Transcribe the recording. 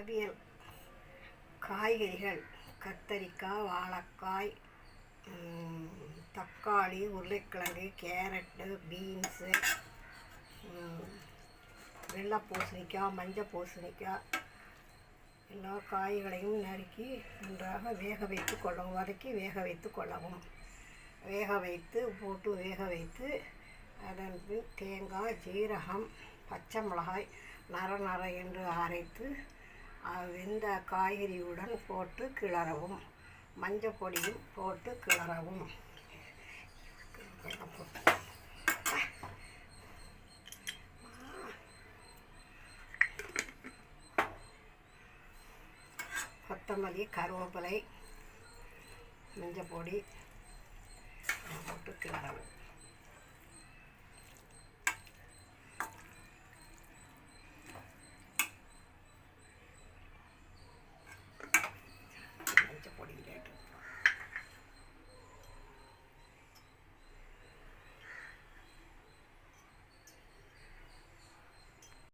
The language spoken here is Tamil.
அவியல் காய்கறிகள் கத்தரிக்காய், வாழைக்காய், தக்காளி, உருளைக்கிழங்கு, கேரட்டு, பீன்ஸு, வெள்ளை பூசணிக்காய், மஞ்சள் பூசணிக்காய் எல்லா காய்களையும் நறுக்கி நன்றாக வேக வைத்து கொள்ளவும், வதக்கி வேக வைத்து கொள்ளவும். வேக வைத்து போட்டு வேக வைத்து அதன் பின் தேங்காய், ஜீரகம், பச்சை மிளகாய் நர என்று அரைத்து வெந்த காய்கறியுடன் போட்டு கிளறவும். மஞ்சள் பொடியும் போட்டு கிளறவும். கொத்தமல்லி, கருவேப்பிலை, மஞ்சள் பொடி போட்டு கிளறவும்.